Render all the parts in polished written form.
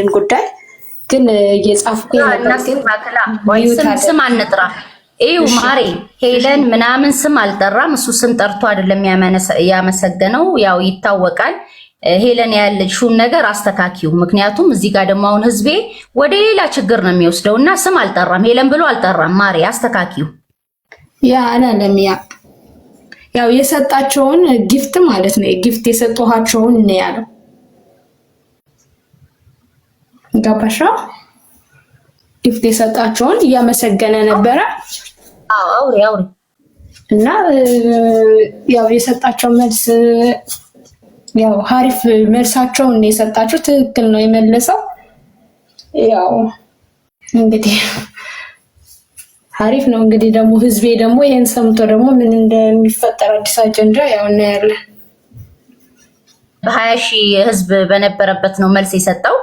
አንድን ጉዳይ ግን እየጻፍኩኝ ነበር። ስም አንጥራ እዩ ማሬ ሄለን ምናምን ስም አልጠራም። እሱ ስም ጠርቶ አይደለም ያመሰገነው፣ ያው ይታወቃል። ሄለን ያለችውን ነገር አስተካኪው። ምክንያቱም እዚህ ጋር ደግሞ አሁን ህዝቤ ወደ ሌላ ችግር ነው የሚወስደውና ስም አልጠራም፣ ሄለን ብሎ አልጠራም። ማሬ አስተካኪው። ያ አላለም። ያው የሰጣቸውን ጊፍት ማለት ነው፣ ጊፍት የሰጠኋቸውን ነው ያለው። ገባሻ? ጊፍት የሰጣቸውን እያመሰገነ ነበረ። አውሪ እና ያው የሰጣቸው መልስ ያው አሪፍ መልሳቸውን ነው የሰጣቸው። ትክክል ነው የመለሰው። ያው እንግዲህ አሪፍ ነው። እንግዲህ ደግሞ ህዝቤ ደግሞ ይሄን ሰምቶ ደግሞ ምን እንደሚፈጠር አዲስ አጀንዳ ያው እናያለን። በ20 ሺህ ህዝብ በነበረበት ነው መልስ የሰጠው።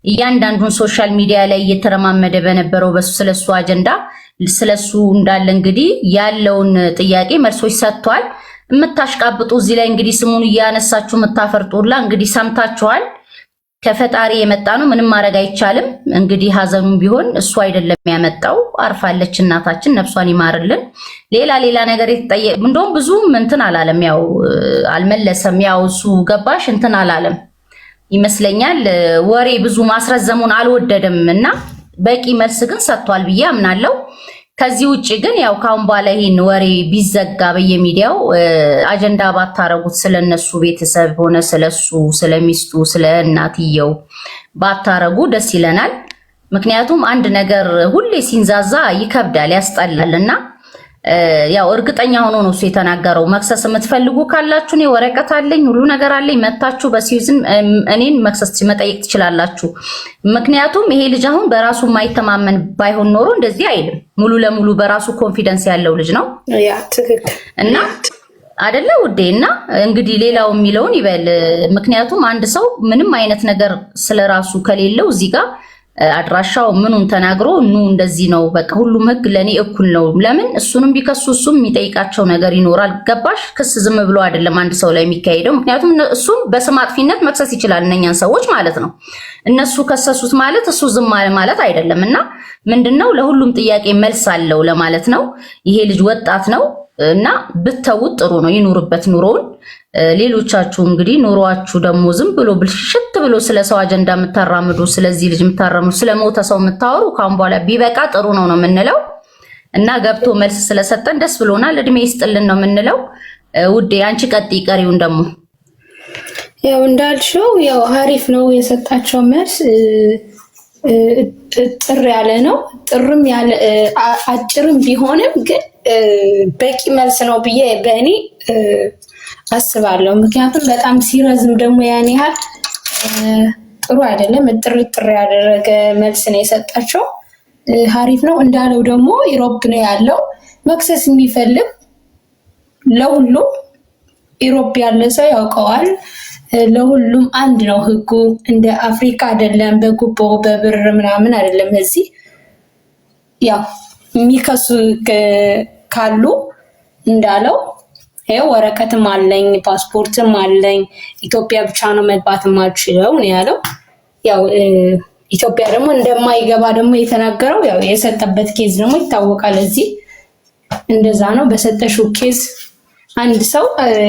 እያንዳንዱን ሶሻል ሚዲያ ላይ እየተረማመደ በነበረው ስለሱ አጀንዳ ስለሱ እንዳለ እንግዲህ ያለውን ጥያቄ መልሶች ሰጥቷል። የምታሽቃብጡ እዚህ ላይ እንግዲህ ስሙን እያነሳችሁ የምታፈርጡላ እንግዲህ ሰምታችኋል። ከፈጣሪ የመጣ ነው፣ ምንም ማድረግ አይቻልም። እንግዲህ ሀዘኑም ቢሆን እሱ አይደለም ያመጣው። አርፋለች እናታችን፣ ነፍሷን ይማርልን። ሌላ ነገር የተጠየቀ እንደውም ብዙም እንትን አላለም፣ ያው አልመለሰም። ያው እሱ ገባሽ እንትን አላለም ይመስለኛል። ወሬ ብዙ ማስረዘሙን አልወደደም እና በቂ መልስ ግን ሰጥቷል ብዬ አምናለሁ። ከዚህ ውጪ ግን ያው ካሁን በኋላ ይሄን ወሬ ቢዘጋ በየሚዲያው አጀንዳ ባታረጉት ስለነሱ ቤተሰብ ሆነ ስለሱ ስለሚስቱ ስለ እናትየው ባታረጉ ደስ ይለናል። ምክንያቱም አንድ ነገር ሁሌ ሲንዛዛ ይከብዳል፣ ያስጠላልና ያው እርግጠኛ ሆኖ ነው እሱ የተናገረው። መክሰስ የምትፈልጉ ካላችሁ እኔ ወረቀት አለኝ፣ ሁሉ ነገር አለኝ፣ መታችሁ በሲዝን እኔን መክሰስ መጠየቅ ትችላላችሁ። ምክንያቱም ይሄ ልጅ አሁን በራሱ የማይተማመን ባይሆን ኖሮ እንደዚህ አይልም። ሙሉ ለሙሉ በራሱ ኮንፊደንስ ያለው ልጅ ነው። ያ ትክክል እና አይደለ ውዴ? እና እንግዲህ ሌላው የሚለውን ይበል። ምክንያቱም አንድ ሰው ምንም አይነት ነገር ስለራሱ ከሌለው እዚህ ጋር አድራሻው ምኑን ተናግሮ እንደዚህ ነው በቃ ሁሉም ህግ ለኔ እኩል ነው። ለምን እሱንም ቢከሱ እሱም የሚጠይቃቸው ነገር ይኖራል። ገባሽ? ክስ ዝም ብሎ አይደለም አንድ ሰው ላይ የሚካሄደው። ምክንያቱም እሱም በስም አጥፊነት መክሰስ ይችላል እነኛን ሰዎች ማለት ነው። እነሱ ከሰሱት ማለት እሱ ዝም ማለት አይደለም። እና ምንድነው ለሁሉም ጥያቄ መልስ አለው ለማለት ነው። ይሄ ልጅ ወጣት ነው እና ብተውት ጥሩ ነው፣ ይኑርበት ኑሮውን። ሌሎቻችሁ እንግዲህ ኑሯችሁ ደግሞ ዝም ብሎ ብልሽት ብሎ ስለ ሰው አጀንዳ የምታራምዱ፣ ስለዚህ ልጅ የምታራምዱ፣ ስለሞተ ሰው የምታወሩ ካሁን በኋላ ቢበቃ ጥሩ ነው የምንለው። እና ገብቶ መልስ ስለሰጠን ደስ ብሎናል። እድሜ ይስጥልን ነው የምንለው። ውዴ አንቺ ቀጥይ ቀሪውን ደግሞ። ያው እንዳልሽው ያው አሪፍ ነው የሰጣቸው መልስ። ጥር ያለ ነው፣ ጥርም ያለ አጭርም ቢሆንም ግን በቂ መልስ ነው ብዬ በእኔ አስባለሁ። ምክንያቱም በጣም ሲረዝም ደግሞ ያን ያህል ጥሩ አይደለም። ጥር ያደረገ መልስ ነው የሰጣቸው። አሪፍ ነው። እንዳለው ደግሞ ኢሮፕ ነው ያለው። መክሰስ የሚፈልግ ለሁሉም ኢሮፕ ያለ ሰው ያውቀዋል። ለሁሉም አንድ ነው ህጉ። እንደ አፍሪካ አይደለም፣ በጉቦ በብር ምናምን አይደለም። እዚህ ያው የሚከሱ ካሉ እንዳለው ይሄው ወረቀትም አለኝ ፓስፖርትም አለኝ፣ ኢትዮጵያ ብቻ ነው መግባት የማልችለው ነው ያለው። ያው ኢትዮጵያ ደግሞ እንደማይገባ ደግሞ የተናገረው ያው የሰጠበት ኬዝ ደግሞ ይታወቃል። እዚህ እንደዛ ነው። በሰጠሽው ኬዝ አንድ ሰው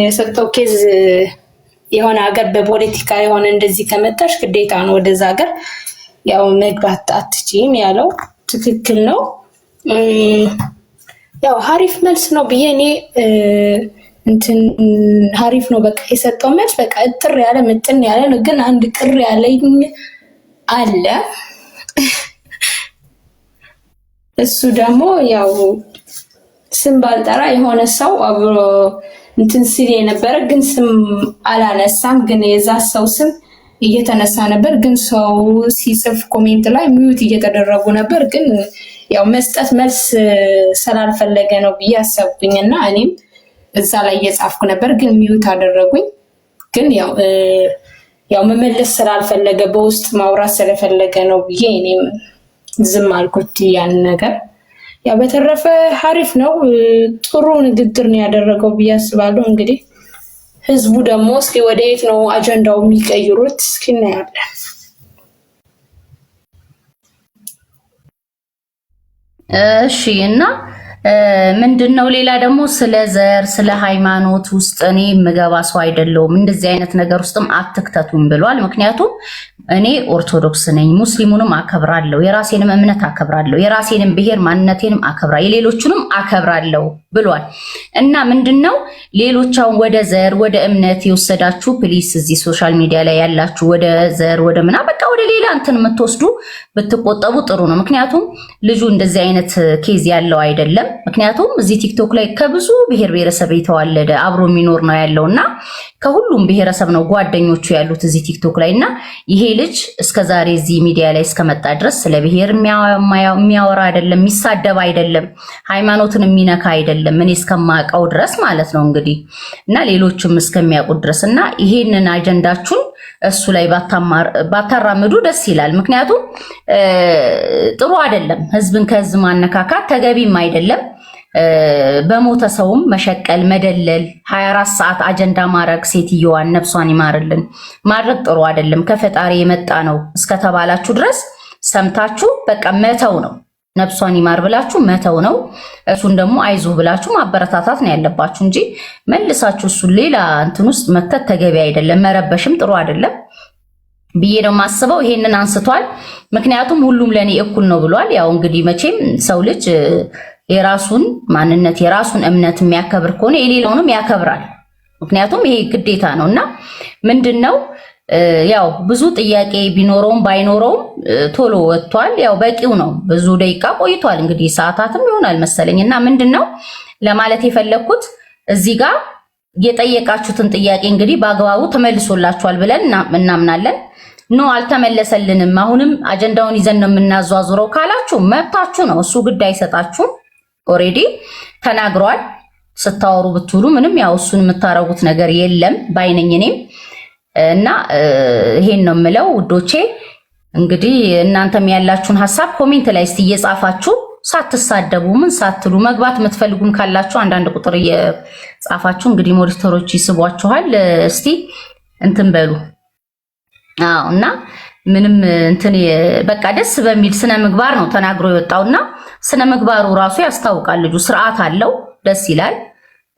የሰጠው ኬዝ የሆነ ሀገር በፖለቲካ የሆነ እንደዚህ ከመጣሽ ግዴታ ነው ወደዛ ሀገር ያው መግባት አትችይም ያለው ትክክል ነው። ያው አሪፍ መልስ ነው ብዬ እኔ እንትን አሪፍ ነው በቃ የሰጠው መልስ በቃ እጥር ያለ ምጥን ያለ ነው። ግን አንድ ቅር ያለኝ አለ። እሱ ደግሞ ያው ስም ባልጠራ የሆነ ሰው አብሮ እንትን ሲል የነበረ ግን ስም አላነሳም። ግን የዛ ሰው ስም እየተነሳ ነበር። ግን ሰው ሲጽፍ ኮሜንት ላይ ሚዩት እየተደረጉ ነበር። ግን ያው መስጠት መልስ ስላልፈለገ ነው ብዬ አሰብኩኝና እኔም እዛ ላይ እየጻፍኩ ነበር። ግን ሚዩት አደረጉኝ። ግን ያው መመለስ ስላልፈለገ በውስጥ ማውራት ስለፈለገ ነው ብዬ እኔም ዝም አልኩት ያን ነገር። ያው በተረፈ አሪፍ ነው፣ ጥሩ ንግግር ነው ያደረገው ብዬ አስባለሁ። እንግዲህ ህዝቡ ደግሞ እስኪ ወደ የት ነው አጀንዳው የሚቀይሩት እስኪ እናያለን። እሺ እና ምንድነው ሌላ ደግሞ ስለ ዘር ስለ ሃይማኖት ውስጥ እኔ ምገባ ሰው አይደለሁም። እንደዚህ አይነት ነገር ውስጥም አትክተቱም ብሏል። ምክንያቱም እኔ ኦርቶዶክስ ነኝ፣ ሙስሊሙንም አከብራለሁ፣ የራሴንም እምነት አከብራለሁ፣ የራሴንም ብሔር ማንነቴንም አከብራለሁ፣ የሌሎቹንም አከብራለሁ ብሏል። እና ምንድነው ሌሎቻውን ወደ ዘር ወደ እምነት የወሰዳችሁ ፕሊስ፣ እዚህ ሶሻል ሚዲያ ላይ ያላችሁ ወደ ዘር ወደ ምና በቃ ወደ ሌላ እንትን የምትወስዱ ብትቆጠቡ ጥሩ ነው። ምክንያቱም ልጁ እንደዚህ አይነት ኬዝ ያለው አይደለም። ምክንያቱም እዚህ ቲክቶክ ላይ ከብዙ ብሔር ብሔረሰብ የተዋለደ አብሮ የሚኖር ነው ያለውና ከሁሉም ብሔረሰብ ነው ጓደኞቹ ያሉት እዚህ ቲክቶክ ላይ እና ይሄ ልጅ እስከዛሬ እዚህ ሚዲያ ላይ እስከመጣ ድረስ ስለ ብሔር የሚያወራ አይደለም፣ የሚሳደብ አይደለም፣ ሃይማኖትን የሚነካ አይደለም፣ እኔ እስከማውቀው ድረስ ማለት ነው እንግዲህ እና ሌሎችም እስከሚያውቁት ድረስ እና ይሄንን አጀንዳችሁን እሱ ላይ ባታራምዱ ደስ ይላል። ምክንያቱም ጥሩ አይደለም፣ ህዝብን ከህዝብ ማነካካት ተገቢም አይደለም። በሞተ ሰውም መሸቀል መደለል 24 ሰዓት አጀንዳ ማድረግ ሴትዮዋን ነፍሷን ይማርልን ማድረግ ጥሩ አይደለም። ከፈጣሪ የመጣ ነው እስከተባላችሁ ድረስ ሰምታችሁ በቃ መተው ነው። ነፍሷን ይማር ብላችሁ መተው ነው። እሱን ደግሞ አይዞህ ብላችሁ ማበረታታት ነው ያለባችሁ እንጂ መልሳችሁ እሱን ሌላ እንትን ውስጥ መክተት ተገቢ አይደለም። መረበሽም ጥሩ አይደለም ብዬ ነው የማስበው። ይሄንን አንስቷል። ምክንያቱም ሁሉም ለኔ እኩል ነው ብሏል። ያው እንግዲህ መቼም ሰው ልጅ የራሱን ማንነት የራሱን እምነት የሚያከብር ከሆነ የሌላውንም ያከብራል። ምክንያቱም ይሄ ግዴታ ነውና ምንድነው ያው ብዙ ጥያቄ ቢኖረውም ባይኖረውም ቶሎ ወጥቷል። ያው በቂው ነው። ብዙ ደቂቃ ቆይቷል። እንግዲህ ሰዓታትም ይሆናል መሰለኝና ምንድነው ለማለት የፈለኩት እዚህ ጋር የጠየቃችሁትን ጥያቄ እንግዲህ በአግባቡ ተመልሶላችኋል ብለን እናምናለን። ኖ አልተመለሰልንም፣ አሁንም አጀንዳውን ይዘን ነው የምናዟዙረው ካላችሁ መብታችሁ ነው። እሱ ግድ አይሰጣችሁም። ኦሬዲ ተናግሯል። ስታወሩ ብትውሉ ምንም ያው እሱን የምታረጉት ነገር የለም ባይነኝ እኔም እና ይሄን ነው የምለው ውዶቼ። እንግዲህ እናንተም ያላችሁን ሐሳብ ኮሜንት ላይ እስቲ እየጻፋችሁ ሳትሳደቡ ምን ሳትሉ መግባት የምትፈልጉም ካላችሁ አንዳንድ ቁጥር እየጻፋችሁ እንግዲህ ሞኒተሮች ይስቧችኋል። እስቲ እንትን በሉ። አዎ እና ምንም እንትን በቃ ደስ በሚል ስነ ምግባር ነው ተናግሮ የወጣውና ስነ ምግባሩ ራሱ ያስታውቃል። ልጁ ስርዓት አለው፣ ደስ ይላል።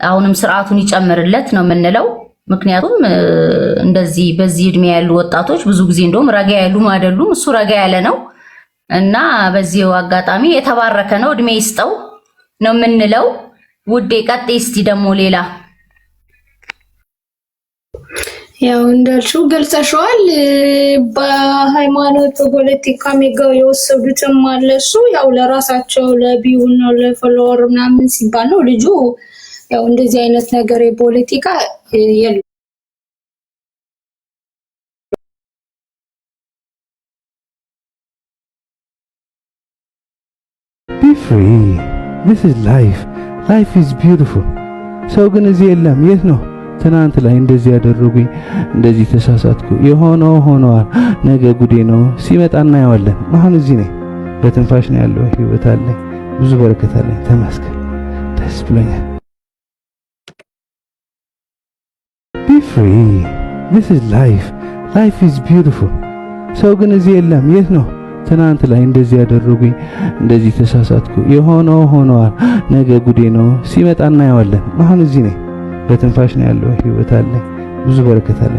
አሁንም ስርዓቱን ይጨምርለት ነው የምንለው። ምክንያቱም እንደዚህ በዚህ እድሜ ያሉ ወጣቶች ብዙ ጊዜ እንደውም ረጋ ያሉም አይደሉም። እሱ ረጋ ያለ ነው እና በዚህ አጋጣሚ የተባረከ ነው፣ እድሜ ይስጠው ነው የምንለው። ውዴ ቀጥይ እስቲ ደግሞ ሌላ ያው እንዳልሽው ገልጸሽዋል። በሃይማኖት ፖለቲካ ሜጋው የወሰዱትም አለ። እሱ ያው ለራሳቸው ለቢው ነው ለፎሎወር ምናምን ሲባል ነው። ልጁ ያው እንደዚህ አይነት ነገር የፖለቲካ የለም። Be free. This is life. Life is beautiful. ሰው ግን እዚህ የለም። የት ነው? ትናንት ላይ እንደዚህ ያደረጉኝ እንደዚህ ተሳሳትኩ፣ የሆነው ሆነዋል፣ ነገ ጉዴ ነው፣ ሲመጣ እናየዋለን። አሁን እዚህ ነኝ፣ በትንፋሽ ነው ያለው፣ ህይወት አለኝ፣ ብዙ በረከት አለኝ። ተመስገን፣ ደስ ብሎኛል። Be free. This is life. Life is beautiful. ሰው ግን እዚህ የለም። የት ነው? ትናንት ላይ እንደዚህ ያደረጉኝ እንደዚህ ተሳሳትኩ፣ የሆነው ሆነዋል፣ ነገ ጉዴ ነው፣ ሲመጣ እናየዋለን። አሁን እዚህ ነኝ፣ በትንፋሽ ነው ያለው፣ ህይወት አለኝ፣ ብዙ በረከት አለኝ።